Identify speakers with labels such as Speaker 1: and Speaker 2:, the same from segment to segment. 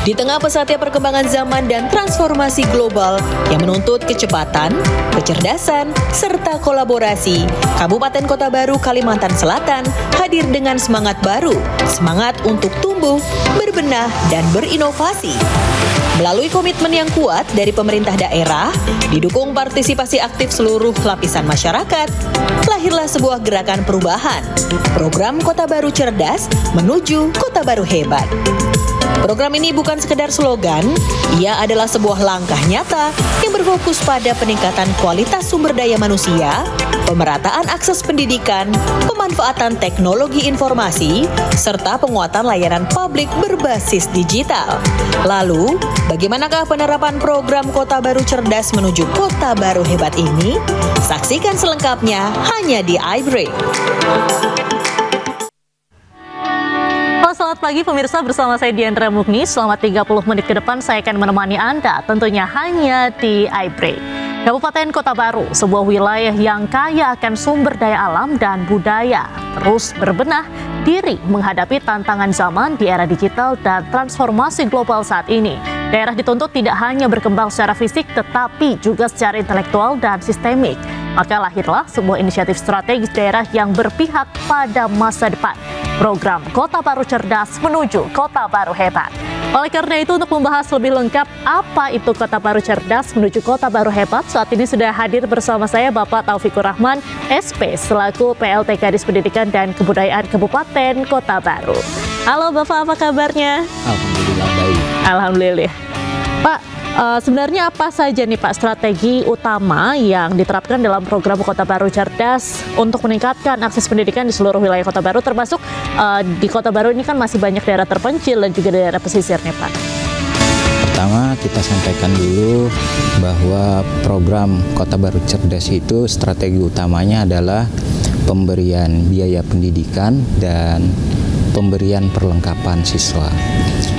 Speaker 1: Di tengah pesatnya perkembangan zaman dan transformasi global yang menuntut kecepatan, kecerdasan, serta kolaborasi, Kabupaten Kota Baru, Kalimantan Selatan hadir dengan semangat baru, semangat untuk tumbuh, berbenah, dan berinovasi. Melalui komitmen yang kuat dari pemerintah daerah, didukung partisipasi aktif seluruh lapisan masyarakat, lahirlah sebuah gerakan perubahan, program Kota Baru Cerdas menuju Kota Baru Hebat. Program ini bukan sekedar slogan, ia adalah sebuah langkah nyata yang berfokus pada peningkatan kualitas sumber daya manusia, pemerataan akses pendidikan, pemanfaatan teknologi informasi, serta penguatan layanan publik berbasis digital. Lalu, bagaimanakah penerapan program Kota Baru Cerdas menuju Kota Baru Hebat ini? Saksikan selengkapnya hanya di iBreak.
Speaker 2: Selamat pagi pemirsa, bersama saya Diandra Mugni. Selama 30 menit ke depan saya akan menemani Anda tentunya hanya di iBreak. Kabupaten Kota Baru, sebuah wilayah yang kaya akan sumber daya alam dan budaya, terus berbenah diri menghadapi tantangan zaman di era digital dan transformasi global saat ini. Daerah dituntut tidak hanya berkembang secara fisik tetapi juga secara intelektual dan sistemik. Maka lahirlah sebuah inisiatif strategis daerah yang berpihak pada masa depan. Program Kota Baru Cerdas menuju Kota Baru Hebat. Oleh karena itu, untuk membahas lebih lengkap apa itu Kota Baru Cerdas menuju Kota Baru Hebat, saat ini sudah hadir bersama saya Bapak Taufikur Rahman, SP, selaku PLT Kadis Pendidikan dan Kebudayaan Kabupaten Kota Baru. Halo Bapak, apa kabarnya?
Speaker 3: Alhamdulillah baik.
Speaker 2: Alhamdulillah. Pak, sebenarnya apa saja nih Pak strategi utama yang diterapkan dalam program Kota Baru Cerdas untuk meningkatkan akses pendidikan di seluruh wilayah Kota Baru, termasuk di Kota Baru ini kan masih banyak daerah terpencil dan juga daerah pesisir nih Pak?
Speaker 3: Pertama kita sampaikan dulu bahwa program Kota Baru Cerdas itu strategi utamanya adalah pemberian biaya pendidikan dan pemberian perlengkapan siswa.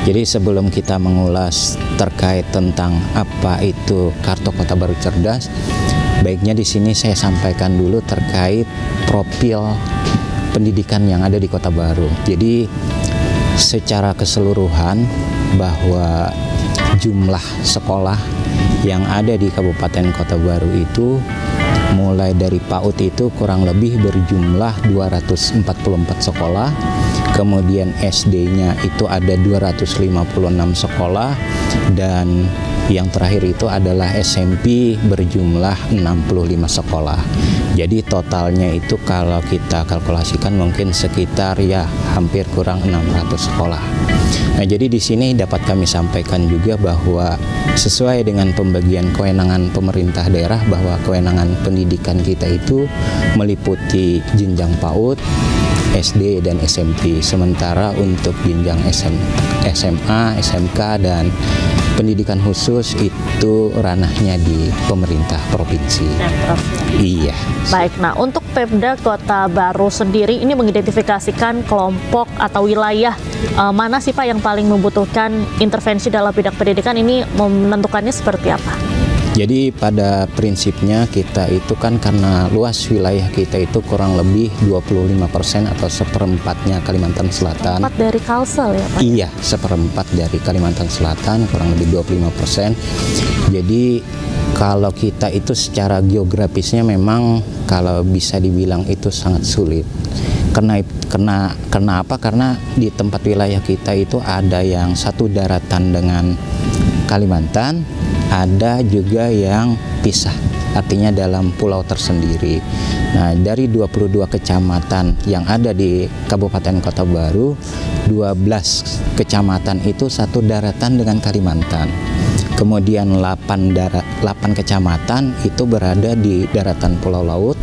Speaker 3: Jadi sebelum kita mengulas terkait tentang apa itu Kartu Kota Baru Cerdas, baiknya di sini saya sampaikan dulu terkait profil pendidikan yang ada di Kota Baru. Jadi secara keseluruhan bahwa jumlah sekolah yang ada di Kabupaten Kota Baru itu mulai dari PAUD itu kurang lebih berjumlah 244 sekolah. Kemudian SD-nya itu ada 256 sekolah, dan yang terakhir itu adalah SMP berjumlah 65 sekolah. Jadi totalnya itu kalau kita kalkulasikan mungkin sekitar ya hampir kurang 600 sekolah. Nah, jadi di sini dapat kami sampaikan juga bahwa sesuai dengan pembagian kewenangan pemerintah daerah, bahwa kewenangan pendidikan kita itu meliputi jenjang PAUD, SD dan SMP. Sementara untuk jenjang SMA, SMK dan pendidikan khusus itu ranahnya di pemerintah provinsi. Iya.
Speaker 2: Baik, nah untuk Pemda Kota Baru sendiri ini mengidentifikasikan kelompok atau wilayah mana sih Pak yang paling membutuhkan intervensi dalam bidang pendidikan, ini menentukannya seperti apa?
Speaker 3: Jadi pada prinsipnya kita itu kan karena luas wilayah kita itu kurang lebih 25% atau seperempatnya Kalimantan Selatan.
Speaker 2: Seperempat dari Kalsel ya Pak?
Speaker 3: Iya, seperempat dari Kalimantan Selatan, kurang lebih 25%. Jadi kalau kita itu secara geografisnya memang kalau bisa dibilang itu sangat sulit. Karena apa? Karena di tempat wilayah kita itu ada yang satu daratan dengan Kalimantan, ada juga yang pisah, artinya dalam pulau tersendiri. Nah, dari 22 kecamatan yang ada di Kabupaten Kota Baru, 12 kecamatan itu satu daratan dengan Kalimantan. Kemudian 8 kecamatan itu berada di daratan pulau laut,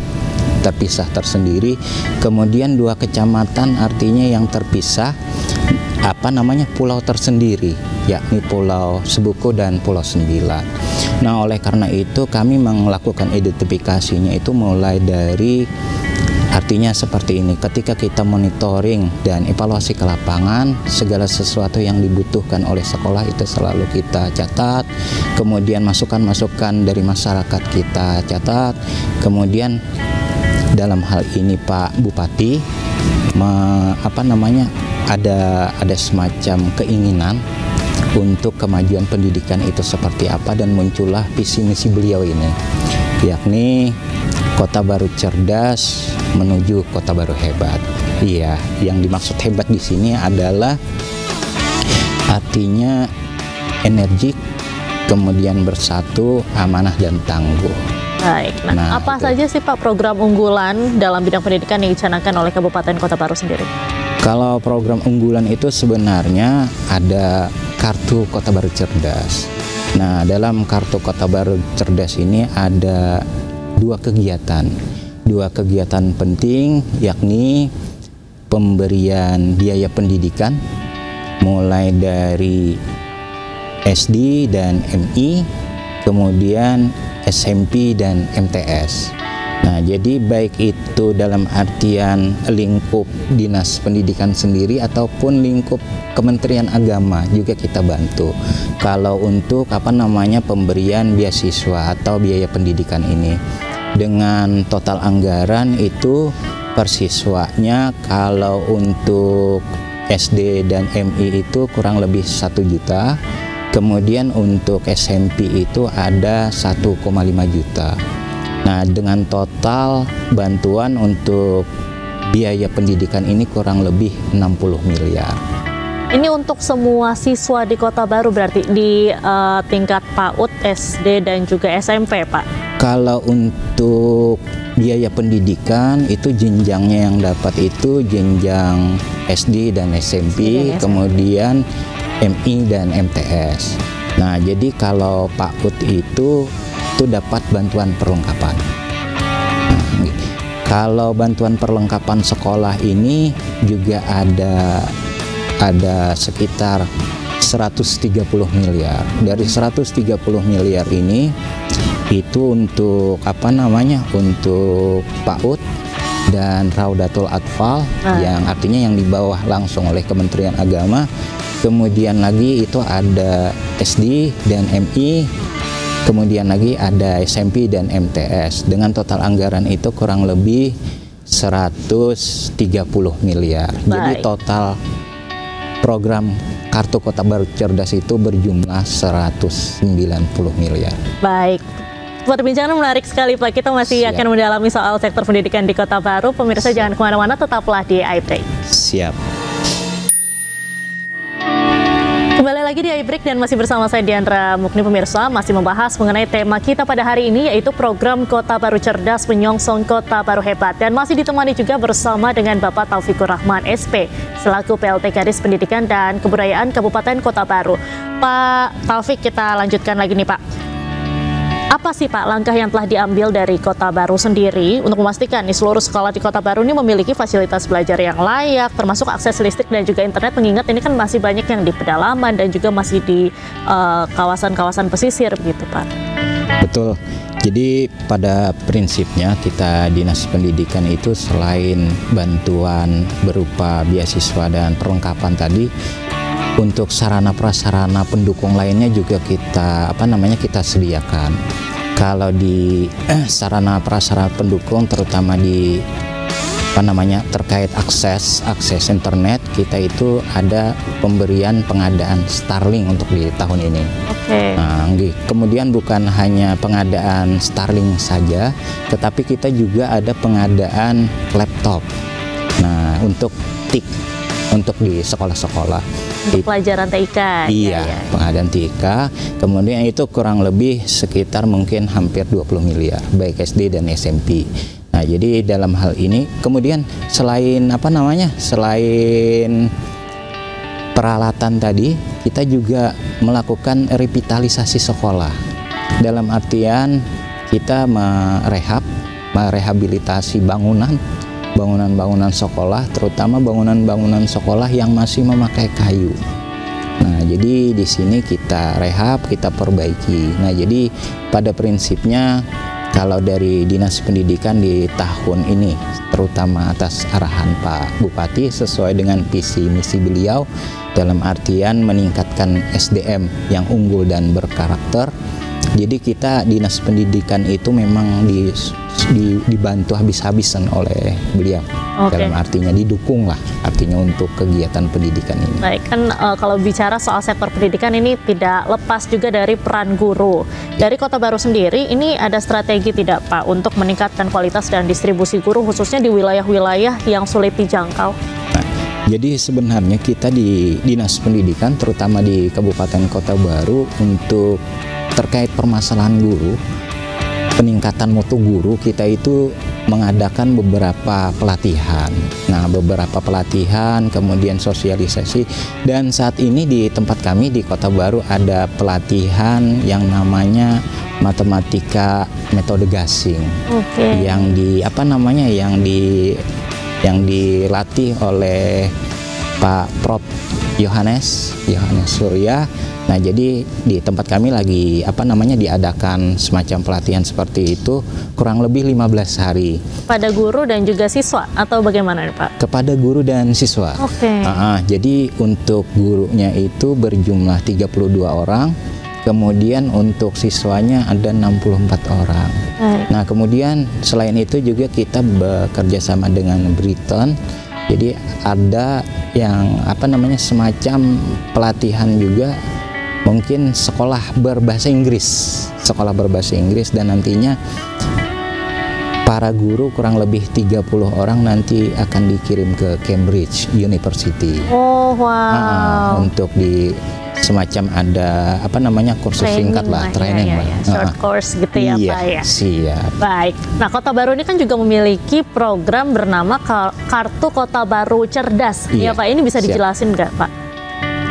Speaker 3: terpisah tersendiri. Kemudian 2 kecamatan artinya yang terpisah pulau tersendiri, yakni Pulau Sebuku dan Pulau Sembilan. Nah, oleh karena itu kami melakukan identifikasinya itu mulai dari, artinya seperti ini, ketika kita monitoring dan evaluasi ke lapangan, segala sesuatu yang dibutuhkan oleh sekolah itu selalu kita catat, kemudian masukan-masukan dari masyarakat kita catat, kemudian dalam hal ini Pak Bupati ada semacam keinginan untuk kemajuan pendidikan itu seperti apa, dan muncullah visi misi beliau ini, yakni Kota Baru Cerdas menuju Kota Baru Hebat. Iya, yang dimaksud hebat di sini adalah artinya energik, kemudian bersatu, amanah dan tangguh.
Speaker 2: Baik, nah apa saja sih Pak program unggulan dalam bidang pendidikan yang dicanangkan oleh Kabupaten Kota Baru sendiri?
Speaker 3: Kalau program unggulan itu sebenarnya ada Kartu Kota Baru Cerdas. Nah, dalam Kartu Kota Baru Cerdas ini ada dua kegiatan penting, yakni pemberian biaya pendidikan mulai dari SD dan MI, kemudian SMP dan MTS. Nah, jadi baik itu dalam artian lingkup Dinas Pendidikan sendiri ataupun lingkup Kementerian Agama juga kita bantu. Kalau untuk pemberian beasiswa atau biaya pendidikan ini, dengan total anggaran itu per siswanya kalau untuk SD dan MI itu kurang lebih 1 juta. Kemudian untuk SMP itu ada 1,5 juta. Nah, dengan total bantuan untuk biaya pendidikan ini kurang lebih 60 miliar.
Speaker 2: Ini untuk semua siswa di Kota Baru berarti di tingkat PAUD, SD dan juga SMP, Pak?
Speaker 3: Kalau untuk biaya pendidikan itu jenjangnya yang dapat itu jenjang SD dan SMP, kemudian MI dan MTS. Nah, jadi kalau PAUD itu dapat bantuan perlengkapan. Nah, kalau bantuan perlengkapan sekolah ini juga ada sekitar 130 miliar. Dari 130 miliar ini itu untuk untuk PAUD dan Raudatul Atfal, yang artinya yang di bawah langsung oleh Kementerian Agama. Kemudian lagi itu ada SD dan MI, kemudian lagi ada SMP dan MTS. Dengan total anggaran itu kurang lebih 130 miliar. Baik. Jadi total program Kartu Kota Baru Cerdas itu berjumlah 190 miliar.
Speaker 2: Baik. Perbincangan menarik sekali Pak. Kita masih akan mendalami soal sektor pendidikan di Kota Baru. Pemirsa jangan kemana-mana, tetaplah di iBreak.
Speaker 3: Siap.
Speaker 2: Kembali lagi di iBreak dan masih bersama saya Diandra Mukni. Pemirsa masih membahas mengenai tema kita pada hari ini, yaitu program Kota Baru Cerdas menyongsong Kota Baru Hebat, dan masih ditemani juga bersama dengan Bapak Taufikur Rahman SP selaku PLT Kadis Pendidikan dan Kebudayaan Kabupaten Kota Baru. Pak Taufik, kita lanjutkan lagi nih Pak. Apa sih Pak langkah yang telah diambil dari Kota Baru sendiri untuk memastikan seluruh sekolah di Kota Baru ini memiliki fasilitas belajar yang layak, termasuk akses listrik dan juga internet, mengingat ini kan masih banyak yang di pedalaman dan juga masih di kawasan-kawasan pesisir begitu Pak?
Speaker 3: Betul. Jadi pada prinsipnya kita Dinas Pendidikan itu selain bantuan berupa beasiswa dan perlengkapan tadi, untuk sarana prasarana pendukung lainnya juga kita kita sediakan. Kalau di sarana prasarana pendukung terutama di terkait akses internet, kita itu ada pemberian pengadaan Starlink untuk di tahun ini.
Speaker 2: Oke.
Speaker 3: Nah, kemudian bukan hanya pengadaan Starlink saja, tetapi kita juga ada pengadaan laptop. Nah, untuk TIK, untuk di sekolah-sekolah.
Speaker 2: Untuk pelajaran TIK.
Speaker 3: Iya, pengadaan TIK. Kemudian itu kurang lebih sekitar mungkin hampir 20 miliar, baik SD dan SMP. Nah, jadi dalam hal ini, kemudian selain selain peralatan tadi, kita juga melakukan revitalisasi sekolah. Dalam artian kita merehabilitasi bangunan sekolah, terutama bangunan sekolah yang masih memakai kayu. Nah, jadi di sini kita rehab, kita perbaiki. Nah, jadi pada prinsipnya kalau dari Dinas Pendidikan di tahun ini, terutama atas arahan Pak Bupati sesuai dengan visi misi beliau dalam artian meningkatkan SDM yang unggul dan berkarakter, Jadi kita dinas pendidikan itu memang dibantu habis-habisan oleh beliau. Dalam artinya didukung lah, artinya untuk kegiatan pendidikan ini.
Speaker 2: Baik, kan kalau bicara soal sektor pendidikan ini tidak lepas juga dari peran guru. Dari Kota Baru sendiri, ini ada strategi tidak Pak untuk meningkatkan kualitas dan distribusi guru khususnya di wilayah-wilayah yang sulit dijangkau?
Speaker 3: Nah, jadi sebenarnya kita di Dinas Pendidikan, terutama di Kabupaten Kota Baru, untuk terkait permasalahan guru, peningkatan mutu guru, kita itu mengadakan beberapa pelatihan. Nah, beberapa pelatihan, kemudian sosialisasi, dan saat ini di tempat kami di Kota Baru ada pelatihan yang namanya matematika metode gasing. Yang dilatih oleh Pak Prof Yohanes Surya. Nah, jadi di tempat kami lagi diadakan semacam pelatihan seperti itu kurang lebih 15 hari.
Speaker 2: Pada guru dan juga siswa atau bagaimana Pak?
Speaker 3: Kepada guru dan siswa. Jadi untuk gurunya itu berjumlah 32 orang, kemudian untuk siswanya ada 64 orang. Nah, kemudian selain itu juga kita bekerja sama dengan Brighton. Jadi ada yang semacam pelatihan juga, mungkin sekolah berbahasa Inggris, dan nantinya para guru kurang lebih 30 orang nanti akan dikirim ke Cambridge University. Untuk di semacam ada kursus singkat lah, training lah.
Speaker 2: Short course gitu ya Pak ya.
Speaker 3: Siap.
Speaker 2: Baik. Nah, Kota Baru ini kan juga memiliki program bernama Kartu Kota Baru Cerdas. Ya Pak, ini bisa dijelasin nggak Pak?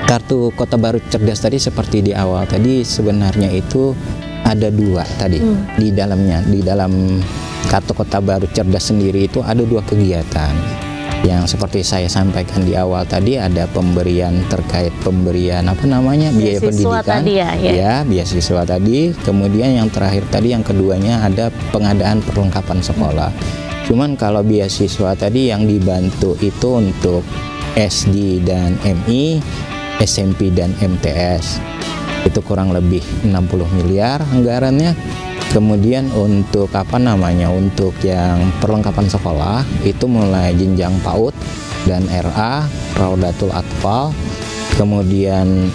Speaker 3: Kartu Kota Baru Cerdas tadi seperti di awal tadi sebenarnya itu ada dua tadi di dalamnya. Di dalam Kartu Kota Baru Cerdas sendiri itu ada dua kegiatan. Yang seperti saya sampaikan di awal tadi, ada pemberian terkait pemberian biaya pendidikan
Speaker 2: tadi ya,
Speaker 3: beasiswa tadi. Kemudian yang terakhir tadi, yang keduanya ada pengadaan perlengkapan sekolah. Cuman kalau beasiswa tadi yang dibantu itu untuk SD dan MI, SMP dan MTS, itu kurang lebih 60 miliar anggarannya. Kemudian untuk untuk yang perlengkapan sekolah itu mulai jenjang PAUD dan RA, Raudatul Atfal, kemudian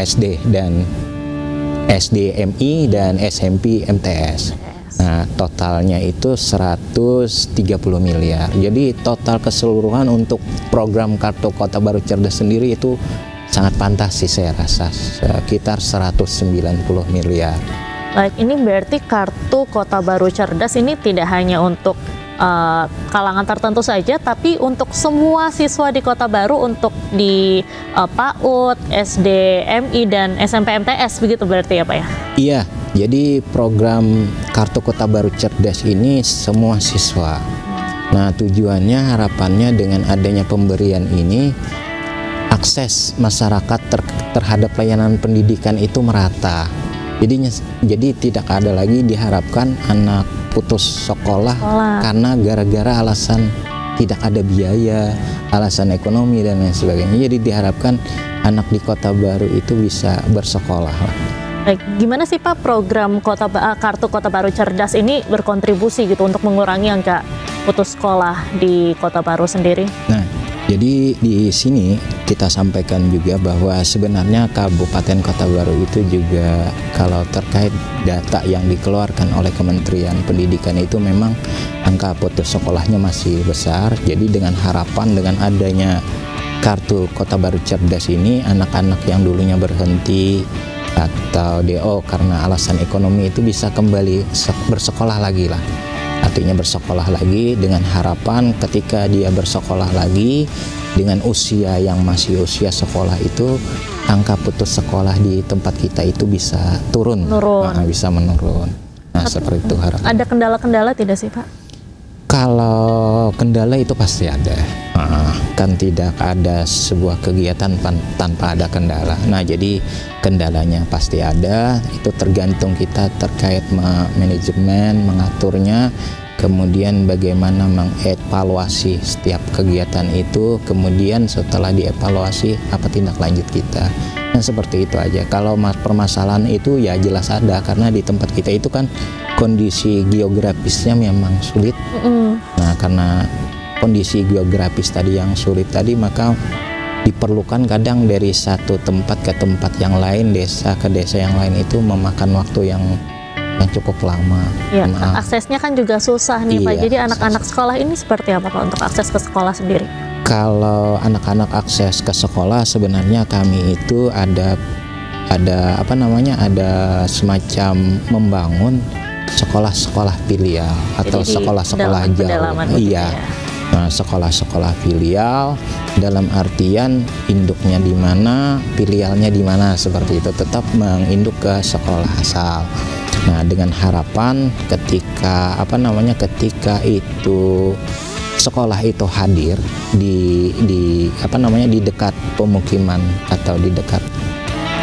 Speaker 3: SD dan SDMI dan SMP MTS. Nah, totalnya itu 130 miliar. Jadi total keseluruhan untuk program Kartu Kota Baru Cerdas sendiri itu sangat fantastis, saya rasa sekitar 190 miliar.
Speaker 2: Baik, ini berarti Kartu Kota Baru Cerdas ini tidak hanya untuk kalangan tertentu saja, tapi untuk semua siswa di Kota Baru, untuk di PAUD, SDMI, dan SMP MTS, begitu berarti ya Pak ya?
Speaker 3: Iya, jadi program Kartu Kota Baru Cerdas ini semua siswa. Nah, tujuannya, harapannya dengan adanya pemberian ini, akses masyarakat terhadap layanan pendidikan itu merata. Jadi tidak ada lagi diharapkan anak putus sekolah karena gara-gara alasan tidak ada biaya, alasan ekonomi dan lain sebagainya. Jadi diharapkan anak di Kota Baru itu bisa bersekolah.
Speaker 2: Baik, gimana sih Pak program Kartu Kota Baru Cerdas ini berkontribusi gitu untuk mengurangi angka putus sekolah di Kota Baru sendiri?
Speaker 3: Nah, jadi di sini kita sampaikan juga bahwa sebenarnya Kabupaten Kota Baru itu juga kalau terkait data yang dikeluarkan oleh Kementerian Pendidikan itu memang angka putus sekolahnya masih besar. Jadi dengan harapan dengan adanya Kartu Kota Baru Cerdas ini, anak-anak yang dulunya berhenti atau DO karena alasan ekonomi itu bisa kembali bersekolah lagi lah. Artinya bersekolah lagi dengan harapan ketika dia bersekolah lagi dengan usia yang masih usia sekolah itu, angka putus sekolah di tempat kita itu bisa turun. Bisa menurun. Nah, seperti itu harapan.
Speaker 2: Ada kendala-kendala tidak sih Pak?
Speaker 3: Kalau kendala itu pasti ada. Kan tidak ada sebuah kegiatan tanpa ada kendala. Nah, jadi kendalanya pasti ada. Itu tergantung kita terkait manajemen, mengaturnya, kemudian bagaimana mengevaluasi setiap kegiatan itu, kemudian setelah dievaluasi apa tindak lanjut kita. Seperti itu aja. Kalau permasalahan itu ya jelas ada, karena di tempat kita itu kan kondisi geografisnya memang sulit. Nah, karena kondisi geografis tadi yang sulit tadi, maka diperlukan kadang dari satu tempat ke tempat yang lain, desa ke desa yang lain, itu memakan waktu yang cukup lama.
Speaker 2: Ya, aksesnya kan juga susah nih, Pak. Jadi anak-anak sekolah ini seperti apa, Pak, untuk akses ke sekolah sendiri?
Speaker 3: Kalau anak-anak akses ke sekolah, sebenarnya kami itu ada semacam membangun sekolah-sekolah filial atau sekolah-sekolah jauh. Iya. Nah, sekolah-sekolah filial dalam artian induknya di mana, filialnya di mana, seperti itu, tetap menginduk ke sekolah asal. Nah, dengan harapan ketika itu sekolah itu hadir di dekat pemukiman atau di dekat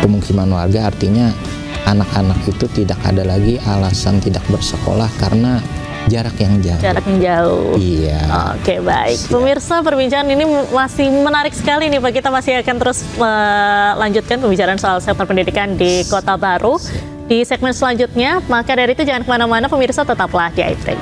Speaker 3: pemukiman warga, artinya anak-anak itu tidak ada lagi alasan tidak bersekolah karena jarak yang jauh.
Speaker 2: Jarak yang jauh.
Speaker 3: Iya.
Speaker 2: Oke, baik. Pemirsa, perbincangan ini masih menarik sekali nih, Pak. Kita masih akan terus melanjutkan pembicaraan soal sektor pendidikan di Kota Baru di segmen selanjutnya. Maka dari itu jangan kemana-mana, pemirsa, tetaplah di iBreak.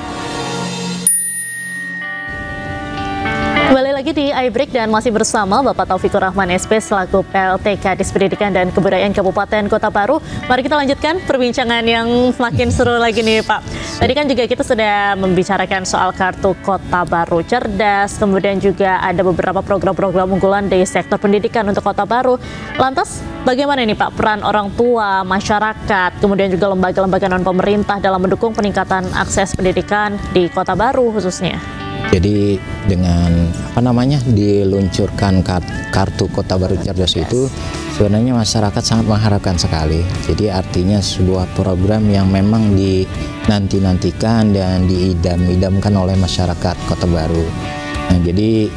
Speaker 2: Kembali lagi di iBreak dan masih bersama Bapak Taufikur Rahman SP selaku PLT Kadis Pendidikan dan Kebudayaan Kabupaten Kota Baru. Mari kita lanjutkan perbincangan yang makin seru lagi nih, Pak. Tadi kan juga kita sudah membicarakan soal kartu Kota Baru Cerdas, kemudian juga ada beberapa program-program unggulan di sektor pendidikan untuk Kota Baru. Lantas bagaimana ini, Pak, peran orang tua, masyarakat, kemudian juga lembaga-lembaga non-pemerintah dalam mendukung peningkatan akses pendidikan di Kota Baru khususnya?
Speaker 3: Jadi dengan diluncurkan kartu Kota Baru Cerdas itu, sebenarnya masyarakat sangat mengharapkan sekali. Jadi artinya sebuah program yang memang dinanti-nantikan dan diidam-idamkan oleh masyarakat Kota Baru. Nah, jadi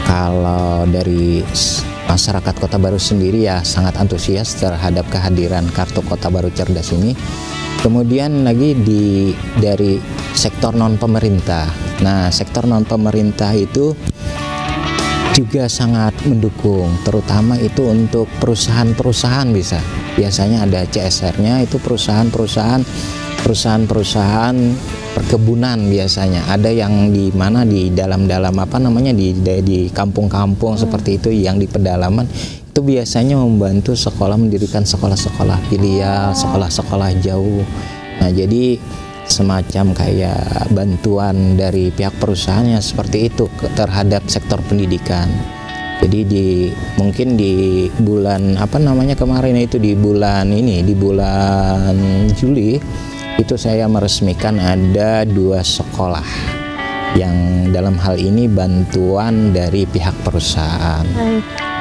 Speaker 3: kalau dari masyarakat Kota Baru sendiri ya sangat antusias terhadap kehadiran kartu Kota Baru Cerdas ini. Kemudian lagi dari sektor non-pemerintah. Nah, sektor non-pemerintah itu juga sangat mendukung, terutama itu untuk perusahaan-perusahaan biasanya ada CSR-nya, itu perusahaan-perusahaan perkebunan biasanya. Ada yang di mana di dalam-dalam di kampung-kampung seperti itu, yang di pedalaman itu biasanya membantu sekolah mendirikan sekolah-sekolah filial, sekolah-sekolah jauh. Nah, jadi semacam kayak bantuan dari pihak perusahaannya seperti itu terhadap sektor pendidikan. Jadi mungkin di bulan kemarin itu di bulan Juli itu saya meresmikan ada 2 sekolah yang dalam hal ini bantuan dari pihak perusahaan.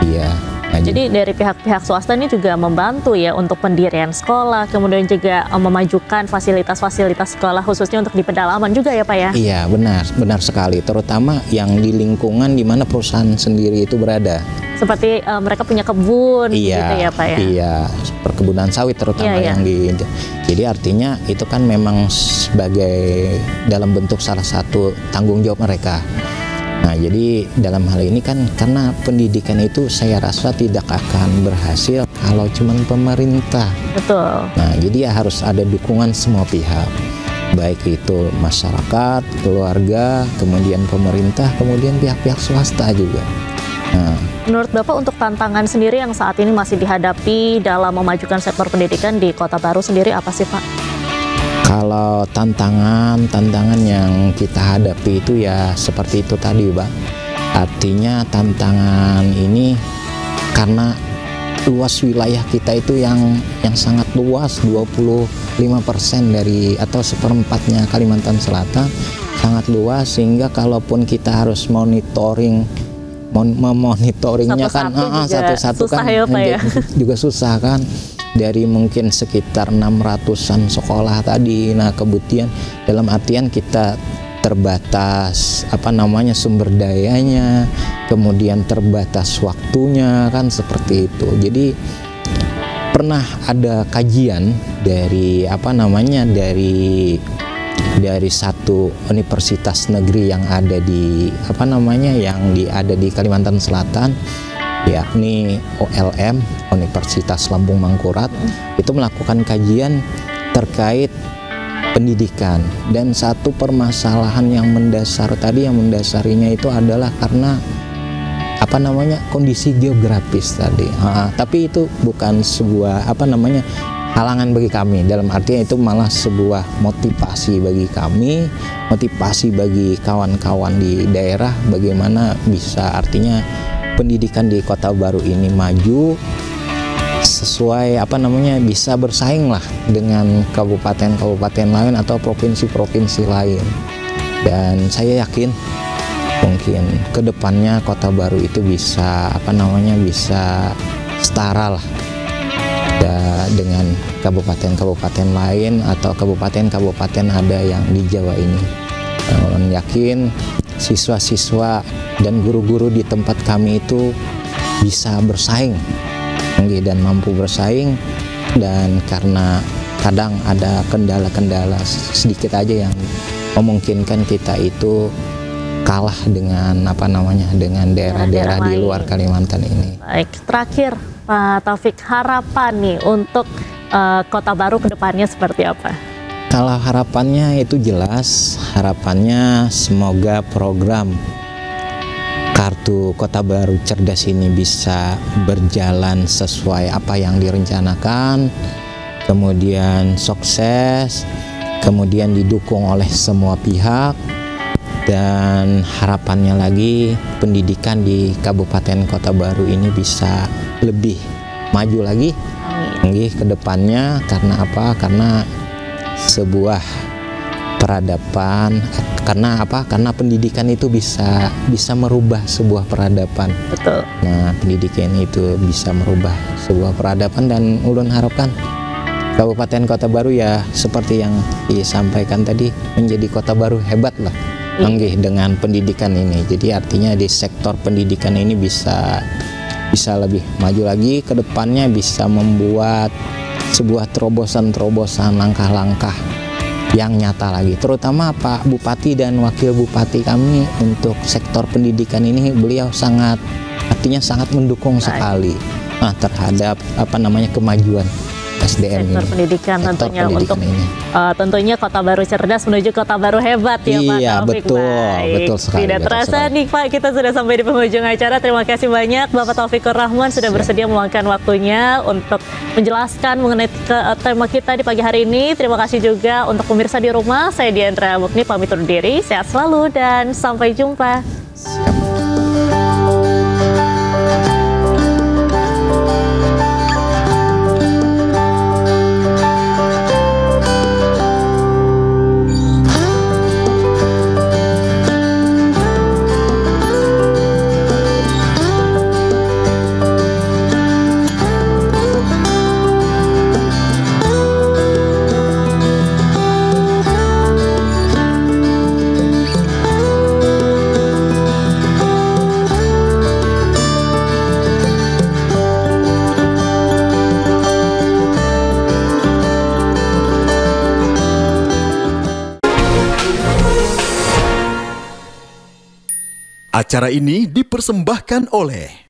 Speaker 3: Iya.
Speaker 2: Jadi dari pihak-pihak swasta ini juga membantu ya untuk pendirian sekolah, kemudian juga memajukan fasilitas-fasilitas sekolah khususnya untuk di pedalaman juga ya, Pak ya?
Speaker 3: Iya, benar sekali, terutama yang di lingkungan di mana perusahaan sendiri itu berada.
Speaker 2: Seperti mereka punya kebun gitu ya, Pak ya? Iya,
Speaker 3: perkebunan sawit terutama yang di. Jadi artinya itu kan memang sebagai dalam bentuk salah satu tanggung jawab mereka. Nah, jadi dalam hal ini kan karena pendidikan itu saya rasa tidak akan berhasil kalau cuma pemerintah.
Speaker 2: Betul.
Speaker 3: Nah, jadi ya harus ada dukungan semua pihak, baik itu masyarakat, keluarga, kemudian pemerintah, kemudian pihak-pihak swasta juga. Nah,
Speaker 2: menurut Bapak untuk tantangan sendiri yang saat ini masih dihadapi dalam memajukan sektor pendidikan di Kota Baru sendiri apa sih, Pak?
Speaker 3: Kalau tantangan yang kita hadapi itu ya seperti itu tadi, Pak. Artinya tantangan ini karena luas wilayah kita itu yang sangat luas, 25% dari atau 1/4-nya Kalimantan Selatan, sangat luas, sehingga kalaupun kita harus memonitornya kan satu-satu kan juga susah kan. Dari mungkin sekitar 600-an sekolah tadi. Nah, kemudian dalam artian kita terbatas sumber dayanya, kemudian terbatas waktunya kan seperti itu. Jadi pernah ada kajian dari dari satu universitas negeri yang ada di ada di Kalimantan Selatan. yakni OLM, Universitas Lambung Mangkurat, itu melakukan kajian terkait pendidikan. Dan satu permasalahan yang mendasar tadi, yang mendasarinya itu adalah karena kondisi geografis tadi. Tapi itu bukan sebuah halangan bagi kami, dalam artinya itu malah sebuah motivasi bagi kami, motivasi bagi kawan-kawan di daerah, bagaimana bisa artinya pendidikan di Kota Baru ini maju sesuai bisa bersaing lah dengan kabupaten-kabupaten lain atau provinsi-provinsi lain. Dan saya yakin mungkin kedepannya Kota Baru itu bisa bisa setara lah dengan kabupaten-kabupaten lain atau kabupaten-kabupaten ada yang di Jawa ini. Yakin siswa-siswa dan guru-guru di tempat kami itu bisa bersaing dan mampu bersaing, dan karena kadang ada kendala-kendala sedikit aja yang memungkinkan kita itu kalah dengan dengan daerah-daerah di luar Kalimantan ini.
Speaker 2: Baik, terakhir Pak Taufik, harapan nih untuk Kota Baru ke depannya seperti apa?
Speaker 3: Kalau harapannya itu jelas, harapannya semoga program Kartu Kota Baru Cerdas ini bisa berjalan sesuai apa yang direncanakan, kemudian sukses, kemudian didukung oleh semua pihak, dan harapannya lagi pendidikan di Kabupaten Kota Baru ini bisa lebih maju lagi ke depannya. Karena apa? Karena sebuah peradaban, karena pendidikan itu bisa merubah sebuah peradaban.
Speaker 2: Betul.
Speaker 3: Nah, pendidikan itu bisa merubah sebuah peradaban, dan ulun harapkan Kabupaten Kota Baru ya seperti yang disampaikan tadi, menjadi kota baru hebat lah dengan pendidikan ini. Jadi artinya di sektor pendidikan ini bisa lebih maju lagi ke depannya, bisa membuat sebuah terobosan-terobosan, langkah-langkah yang nyata lagi, terutama Pak Bupati dan Wakil Bupati kami untuk sektor pendidikan ini. Beliau sangat mendukung sekali terhadap kemajuan SDM
Speaker 2: sektor
Speaker 3: ini.
Speaker 2: pendidikan
Speaker 3: sektor
Speaker 2: tentunya
Speaker 3: pendidikan
Speaker 2: untuk
Speaker 3: ini.
Speaker 2: Tentunya Kota Baru Cerdas menuju Kota Baru hebat ya Pak
Speaker 3: Iya,
Speaker 2: Taufik.
Speaker 3: betul sekali.
Speaker 2: Tidak terasa nih Pak, kita sudah sampai di penghujung acara. Terima kasih banyak Bapak Taufikur Rahman sudah bersedia meluangkan waktunya untuk menjelaskan mengenai tema kita di pagi hari ini. Terima kasih juga untuk pemirsa di rumah. Saya Diandra Mukni pamit undur diri. Sehat selalu dan sampai jumpa.
Speaker 4: Acara ini dipersembahkan oleh